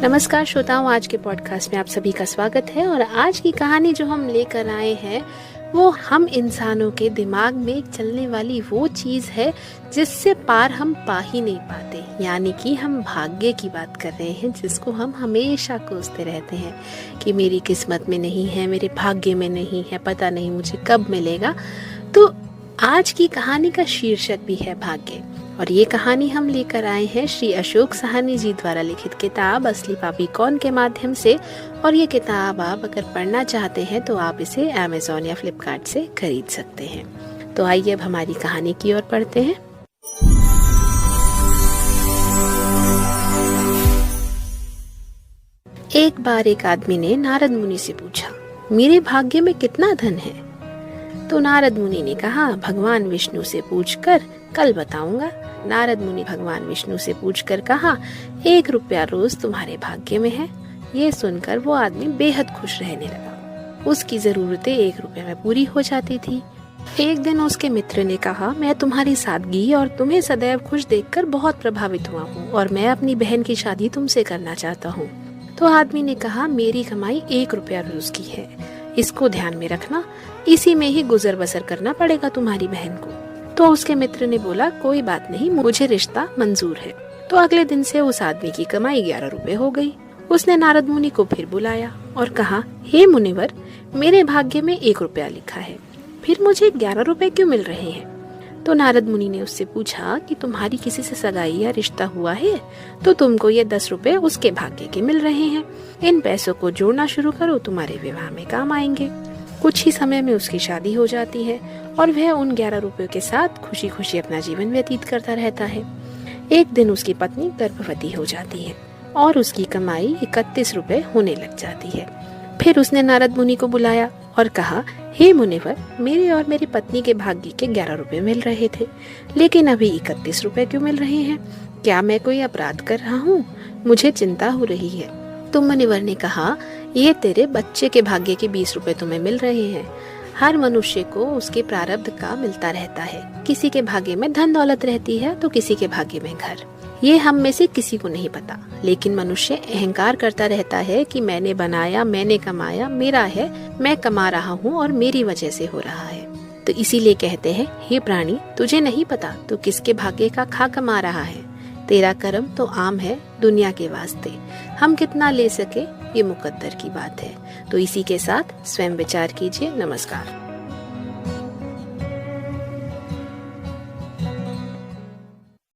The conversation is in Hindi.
नमस्कार श्रोताओं, आज के पॉडकास्ट में आप सभी का स्वागत है। और आज की कहानी जो हम लेकर आए हैं वो हम इंसानों के दिमाग में चलने वाली वो चीज़ है जिससे पार हम पा ही नहीं पाते, यानी कि हम भाग्य की बात कर रहे हैं, जिसको हम हमेशा कोसते रहते हैं कि मेरी किस्मत में नहीं है, मेरे भाग्य में नहीं है, पता नहीं मुझे कब मिलेगा। तो आज की कहानी का शीर्षक भी है भाग्य, और ये कहानी हम लेकर आए हैं श्री अशोक साहनी जी द्वारा लिखित किताब असली पापी कौन के माध्यम से। और ये किताब आप अगर पढ़ना चाहते हैं तो आप इसे अमेज़न या फ्लिपकार्ट से खरीद सकते हैं। तो आइए अब हमारी कहानी की ओर पढ़ते हैं। एक बार एक आदमी ने नारद मुनि से पूछा, मेरे भाग्य में कितना धन है? तो नारद मुनि ने कहा, भगवान विष्णु से पूछकर कल बताऊंगा। नारद मुनि भगवान विष्णु से पूछकर कहा, 1 रुपया रोज तुम्हारे भाग्य में है। ये सुनकर वो आदमी बेहद खुश रहने लगा। उसकी जरूरतें 1 रुपये में पूरी हो जाती थी। एक दिन उसके मित्र ने कहा, मैं तुम्हारी सादगी और तुम्हें सदैव खुश देखकर बहुत प्रभावित हुआ हूँ और मैं अपनी बहन की शादी तुमसे करना चाहता हूँ। तो आदमी ने कहा, मेरी कमाई 1 रुपया रोज की है, इसको ध्यान में रखना, इसी में ही गुजर बसर करना पड़ेगा तुम्हारी बहन को। तो उसके मित्र ने बोला, कोई बात नहीं, मुझे रिश्ता मंजूर है। तो अगले दिन से उस आदमी की कमाई 11 रुपए हो गई। उसने नारद मुनि को फिर बुलाया और कहा, हे मुनिवर, मेरे भाग्य में 1 रुपया लिखा है, फिर मुझे 11 रुपए क्यों मिल रहे हैं? तो नारद मुनि ने उससे पूछा कि तुम्हारी किसी से सगाई या रिश्ता हुआ है तो तुमको ये 10 रुपए उसके भाग्य के मिल रहे हैं। इन पैसों को जोड़ना शुरू करो, तुम्हारे विवाह में काम आएंगे। कुछ ही समय में उसकी शादी हो जाती है और वह उन 11 रुपयों के साथ खुशी खुशी अपना जीवन व्यतीत करता रहता है। एक दिन उसकी पत्नी गर्भवती हो जाती है और उसकी कमाई 31 रुपए होने लग जाती है। फिर उसने नारद मुनि को बुलाया और कहा, हे मुनिवर, मेरे और मेरी पत्नी के भाग्य के 11 रुपए मिल रहे थे, लेकिन अभी 31 रुपए क्यों मिल रहे हैं? क्या मैं कोई अपराध कर रहा हूँ? मुझे चिंता हो रही है। तो मुनिवर ने कहा, ये तेरे बच्चे के भाग्य के 20 रुपए तुम्हें मिल रहे हैं। हर मनुष्य को उसके प्रारब्ध का मिलता रहता है। किसी के भाग्य में धन दौलत रहती है तो किसी के भाग्य में घर। ये हम में से किसी को नहीं पता, लेकिन मनुष्य अहंकार करता रहता है कि मैंने बनाया, मैंने कमाया, मेरा है, मैं कमा रहा हूँ और मेरी वजह से हो रहा है। तो इसीलिए कहते हैं, हे प्राणी, तुझे नहीं पता तू किसके भाग्य का खा कमा रहा है। तेरा कर्म तो आम है दुनिया के वास्ते, हम कितना ले सके ये मुकद्दर की बात है। तो इसी के साथ स्वयं विचार कीजिए। नमस्कार।